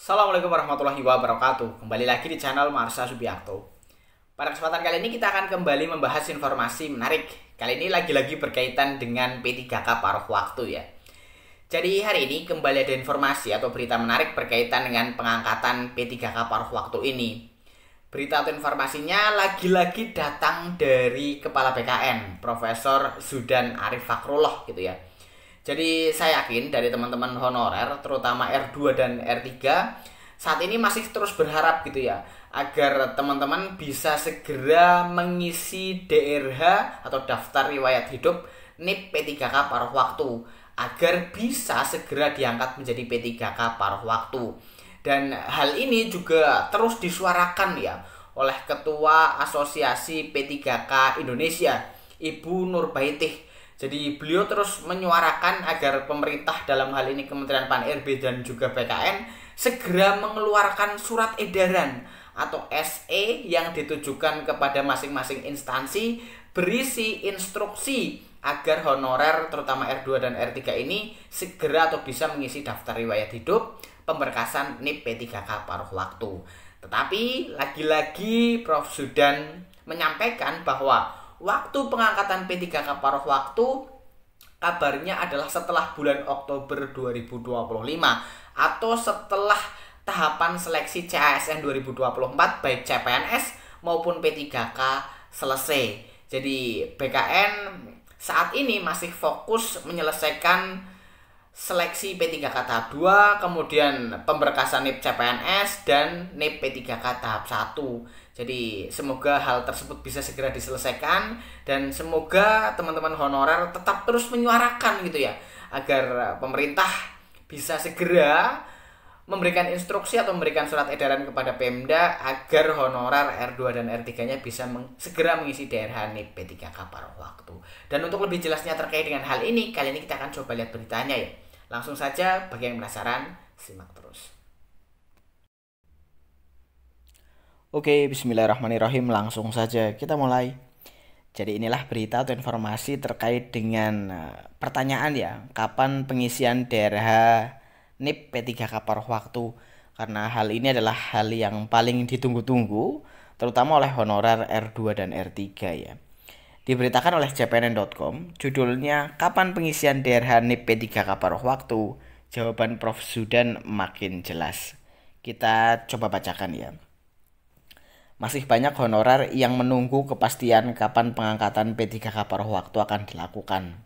Assalamualaikum warahmatullahi wabarakatuh. Kembali lagi di channel Marsha Subiakto. Pada kesempatan kali ini kita akan kembali membahas informasi menarik. Kali ini lagi-lagi berkaitan dengan P3K paruh waktu ya. Jadi hari ini kembali ada informasi atau berita menarik berkaitan dengan pengangkatan P3K paruh waktu ini. Berita atau informasinya lagi-lagi datang dari Kepala BKN, Profesor Zudan Arif Fakrullah gitu ya. Jadi saya yakin dari teman-teman honorer, terutama R2 dan R3, saat ini masih terus berharap gitu ya, agar teman-teman bisa segera mengisi DRH atau daftar riwayat hidup NIP P3K paruh waktu, agar bisa segera diangkat menjadi P3K paruh waktu. Dan hal ini juga terus disuarakan ya oleh Ketua Asosiasi P3K Indonesia, Ibu Nurbaitih. Jadi beliau terus menyuarakan agar pemerintah dalam hal ini Kementerian Pan-RB dan juga BKN segera mengeluarkan surat edaran atau SE yang ditujukan kepada masing-masing instansi berisi instruksi agar honorer terutama R2 dan R3 ini segera atau bisa mengisi daftar riwayat hidup pemberkasan NIP P3K paruh waktu. Tetapi lagi-lagi Prof. Zudan menyampaikan bahwa waktu pengangkatan P3K paruh waktu kabarnya adalah setelah bulan Oktober 2025 atau setelah tahapan seleksi CASN 2024 baik CPNS maupun P3K selesai. Jadi BKN saat ini masih fokus menyelesaikan seleksi P3K tahap 2, kemudian pemberkasan NIP CPNS dan NIP P3K tahap 1. Jadi semoga hal tersebut bisa segera diselesaikan dan semoga teman-teman honorer tetap terus menyuarakan gitu ya, agar pemerintah bisa segera memberikan instruksi atau memberikan surat edaran kepada Pemda agar honorer R2 dan R3-nya bisa segera mengisi DRH NIP P3K paruh waktu. Dan untuk lebih jelasnya terkait dengan hal ini, kali ini kita akan coba lihat beritanya ya. Langsung saja, bagi yang penasaran, simak terus. Oke, bismillahirrahmanirrahim, langsung saja kita mulai. Jadi inilah berita atau informasi terkait dengan pertanyaan ya, kapan pengisian DRH NIP P3K paruh waktu. Karena hal ini adalah hal yang paling ditunggu-tunggu, terutama oleh honorer R2 dan R3 ya. Diberitakan oleh cpnn.com, judulnya kapan pengisian DRH NIP P3K paruh waktu? Jawaban Prof. Zudan makin jelas. Kita coba bacakan ya. Masih banyak honorer yang menunggu kepastian kapan pengangkatan P3K paruh waktu akan dilakukan.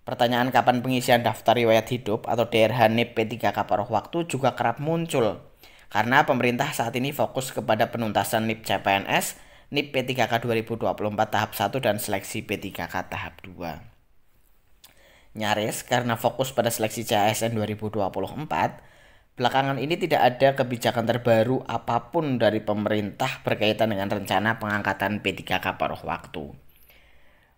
Pertanyaan kapan pengisian daftar riwayat hidup atau DRH NIP P3K paruh waktu juga kerap muncul, karena pemerintah saat ini fokus kepada penuntasan NIP CPNS, NIP P3K 2024 tahap 1 dan seleksi P3K tahap 2. Nyaris karena fokus pada seleksi CASN 2024, belakangan ini tidak ada kebijakan terbaru apapun dari pemerintah berkaitan dengan rencana pengangkatan P3K paruh waktu.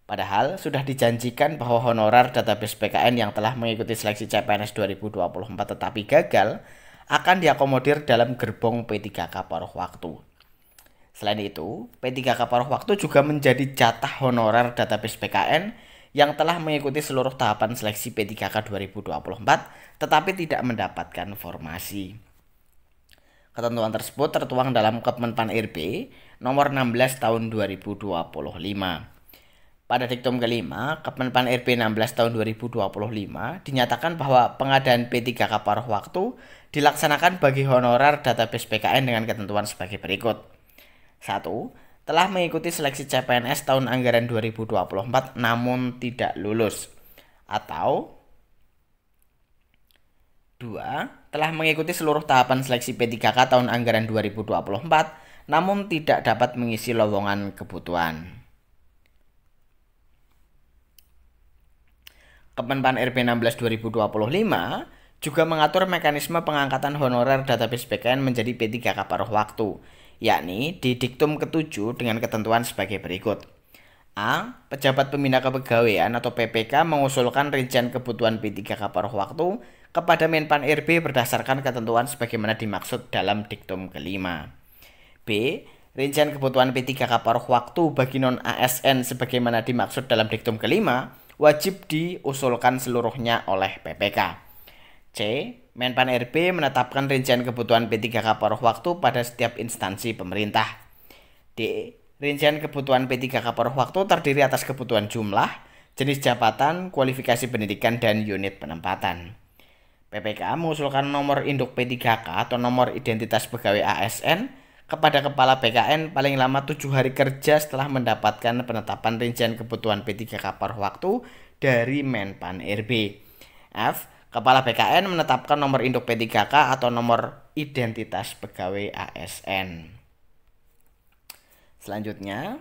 Padahal sudah dijanjikan bahwa honorer database PKN yang telah mengikuti seleksi CPNS 2024 tetapi gagal akan diakomodir dalam gerbong P3K paruh waktu. Selain itu, P3K paruh waktu juga menjadi jatah honorer database PKN yang telah mengikuti seluruh tahapan seleksi P3K 2024 tetapi tidak mendapatkan formasi. Ketentuan tersebut tertuang dalam Kepmen Pan-RB nomor 16 tahun 2025. Pada diktum kelima, Kepmen Pan-RB 16 tahun 2025 dinyatakan bahwa pengadaan P3K paruh waktu dilaksanakan bagi honorer database PKN dengan ketentuan sebagai berikut. 1. Telah mengikuti seleksi CPNS tahun anggaran 2024 namun tidak lulus. Atau 2. Telah mengikuti seluruh tahapan seleksi P3K tahun anggaran 2024 namun tidak dapat mengisi lowongan kebutuhan. Kepmen Pan-RB 16 2025 juga mengatur mekanisme pengangkatan honorer database PKN menjadi P3K paruh waktu, yakni di diktum ke-7 dengan ketentuan sebagai berikut. A. Pejabat Pembina Kepegawaian atau PPK mengusulkan rincian kebutuhan P3K paruh waktu kepada Menpan RB berdasarkan ketentuan sebagaimana dimaksud dalam diktum kelima. B. Rincian kebutuhan P3K paruh waktu bagi non-ASN sebagaimana dimaksud dalam diktum kelima wajib diusulkan seluruhnya oleh PPK. C. Menpan RB menetapkan rincian kebutuhan P3K paruh waktu pada setiap instansi pemerintah. D. Rincian kebutuhan P3K paruh waktu terdiri atas kebutuhan jumlah, jenis jabatan, kualifikasi pendidikan, dan unit penempatan. PPK mengusulkan nomor induk P3K atau nomor identitas pegawai ASN kepada Kepala BKN paling lama 7 hari kerja setelah mendapatkan penetapan rincian kebutuhan P3K paruh waktu dari Menpan RB. F. Kepala BKN menetapkan nomor induk P3K atau nomor identitas pegawai ASN. Selanjutnya,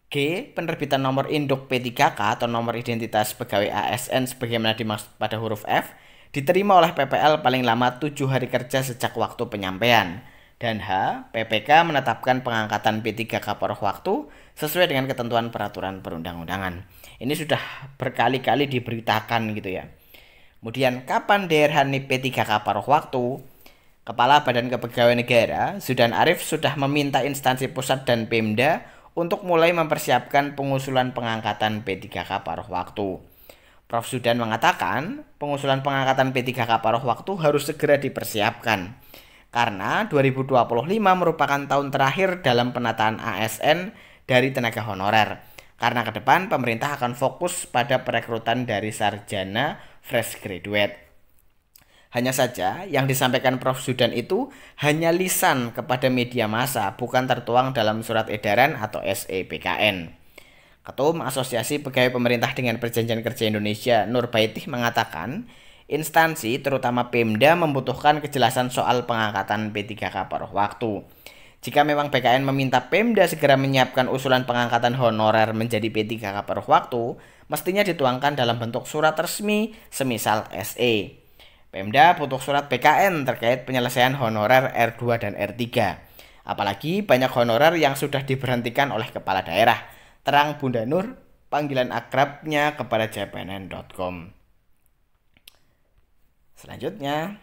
G. Penerbitan nomor induk P3K atau nomor identitas pegawai ASN sebagaimana dimaksud pada huruf F diterima oleh PPL paling lama 7 hari kerja sejak waktu penyampaian. Dan H. PPK menetapkan pengangkatan P3K paruh waktu sesuai dengan ketentuan peraturan perundang-undangan. Ini sudah berkali-kali diberitakan gitu ya. Kemudian kapan daerah P3K paruh waktu? Kepala Badan Kepegawaian Negara, Zudan Arief, sudah meminta instansi pusat dan Pemda untuk mulai mempersiapkan pengusulan pengangkatan P3K paruh waktu. Prof. Zudan mengatakan pengusulan pengangkatan P3K paruh waktu harus segera dipersiapkan karena 2025 merupakan tahun terakhir dalam penataan ASN dari tenaga honorer. Karena ke depan pemerintah akan fokus pada perekrutan dari sarjana fresh graduate. Hanya saja yang disampaikan Prof. Zudan itu hanya lisan kepada media massa, bukan tertuang dalam surat edaran atau SEPKN. Ketum Asosiasi Pegawai Pemerintah dengan Perjanjian Kerja Indonesia, Nur Baitih, mengatakan instansi terutama Pemda membutuhkan kejelasan soal pengangkatan P3K paruh waktu. Jika memang BKN meminta Pemda segera menyiapkan usulan pengangkatan honorer menjadi P3K paruh waktu, mestinya dituangkan dalam bentuk surat resmi semisal SE. Pemda butuh surat BKN terkait penyelesaian honorer R2 dan R3. Apalagi banyak honorer yang sudah diberhentikan oleh kepala daerah. Terang Bunda Nur, panggilan akrabnya kepada cpnn.com. Selanjutnya,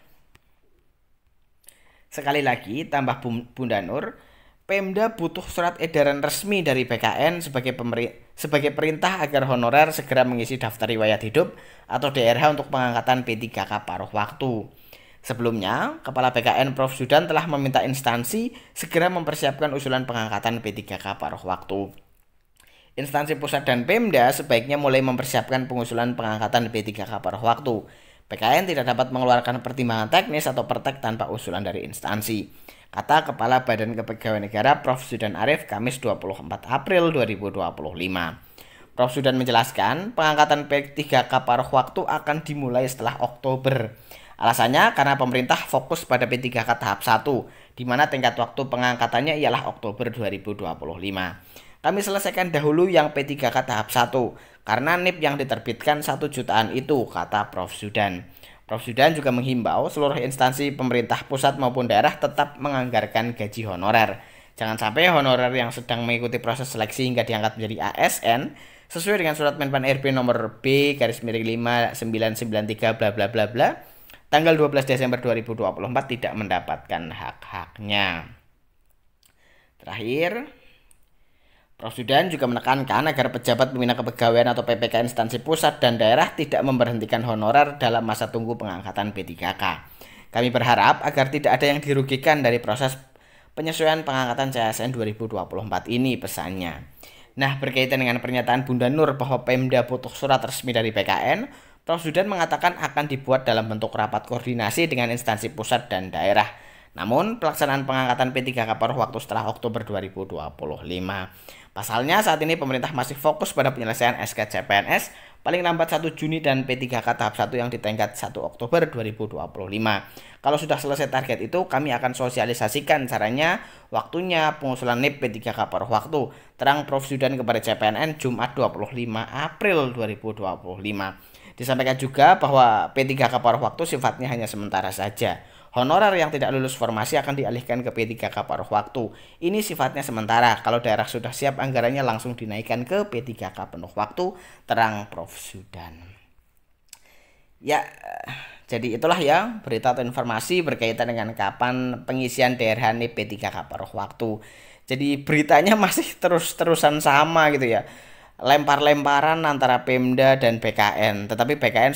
sekali lagi tambah Bunda Nur, Pemda butuh surat edaran resmi dari BKN sebagai perintah agar honorer segera mengisi daftar riwayat hidup atau DRH untuk pengangkatan P3K paruh waktu. Sebelumnya, Kepala BKN Prof. Zudan telah meminta instansi segera mempersiapkan usulan pengangkatan P3K paruh waktu. Instansi pusat dan Pemda sebaiknya mulai mempersiapkan pengusulan pengangkatan P3K paruh waktu. BKN tidak dapat mengeluarkan pertimbangan teknis atau pertek tanpa usulan dari instansi, kata Kepala Badan Kepegawaian Negara Prof. Zudan Arief Kamis 24 April 2025. Prof. Zudan menjelaskan pengangkatan P3K paruh waktu akan dimulai setelah Oktober. Alasannya karena pemerintah fokus pada P3K tahap 1, di mana tingkat waktu pengangkatannya ialah Oktober 2025. Kami selesaikan dahulu yang P3K tahap 1, karena NIP yang diterbitkan 1 jutaan itu, kata Prof. Zudan. Prof. Zudan juga menghimbau seluruh instansi pemerintah pusat maupun daerah tetap menganggarkan gaji honorer. Jangan sampai honorer yang sedang mengikuti proses seleksi hingga diangkat menjadi ASN, sesuai dengan surat Menpan RB nomor B/5993 bla bla bla bla, tanggal 12 Desember 2024 tidak mendapatkan hak-haknya. Terakhir, Prof. Zudan juga menekankan agar pejabat pembina kepegawaian atau PPK instansi pusat dan daerah tidak memberhentikan honorer dalam masa tunggu pengangkatan P3K. Kami berharap agar tidak ada yang dirugikan dari proses penyesuaian pengangkatan CASN 2024 ini, pesannya. Nah, berkaitan dengan pernyataan Bunda Nur bahwa Pemda butuh surat resmi dari PKN, Prof. Zudan mengatakan akan dibuat dalam bentuk rapat koordinasi dengan instansi pusat dan daerah. Namun, pelaksanaan pengangkatan P3K paruh waktu setelah Oktober 2025. Pasalnya, saat ini pemerintah masih fokus pada penyelesaian SK CPNS paling lambat 1 Juni dan P3K tahap 1 yang ditenggat 1 Oktober 2025. Kalau sudah selesai target itu, kami akan sosialisasikan caranya, waktunya, pengusulan NIP P3K paruh waktu. Terang Prof. Zudan kepada CPNN Jumat 25 April 2025. Disampaikan juga bahwa P3K paruh waktu sifatnya hanya sementara saja. Honorer yang tidak lulus formasi akan dialihkan ke P3K paruh waktu. Ini sifatnya sementara. Kalau daerah sudah siap, anggarannya langsung dinaikkan ke P3K penuh waktu, terang Prof. Zudan. Ya, jadi itulah ya berita atau informasi berkaitan dengan kapan pengisian DRH P3K paruh waktu. Jadi beritanya masih terus-terusan sama gitu ya. Lempar-lemparan antara Pemda dan BKN. Tetapi BKN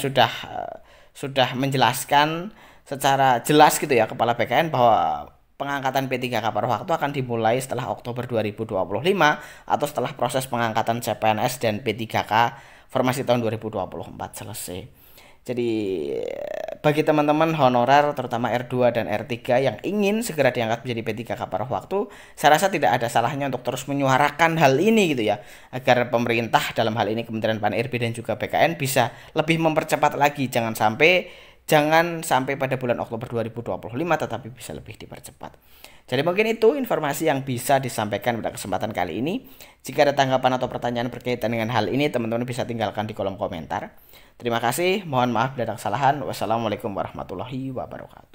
sudah menjelaskan secara jelas gitu ya Kepala BKN bahwa pengangkatan P3K paruh waktu akan dimulai setelah Oktober 2025 atau setelah proses pengangkatan CPNS dan P3K formasi tahun 2024 selesai. Jadi bagi teman-teman honorer terutama R2 dan R3 yang ingin segera diangkat menjadi P3K paruh waktu, saya rasa tidak ada salahnya untuk terus menyuarakan hal ini gitu ya, agar pemerintah dalam hal ini Kementerian Pan-RB dan juga BKN bisa lebih mempercepat lagi, jangan sampai pada bulan Oktober 2025 tetapi bisa lebih dipercepat. Jadi mungkin itu informasi yang bisa disampaikan pada kesempatan kali ini. Jika ada tanggapan atau pertanyaan berkaitan dengan hal ini, teman-teman bisa tinggalkan di kolom komentar. Terima kasih, mohon maaf bila ada kesalahan. Wassalamualaikum warahmatullahi wabarakatuh.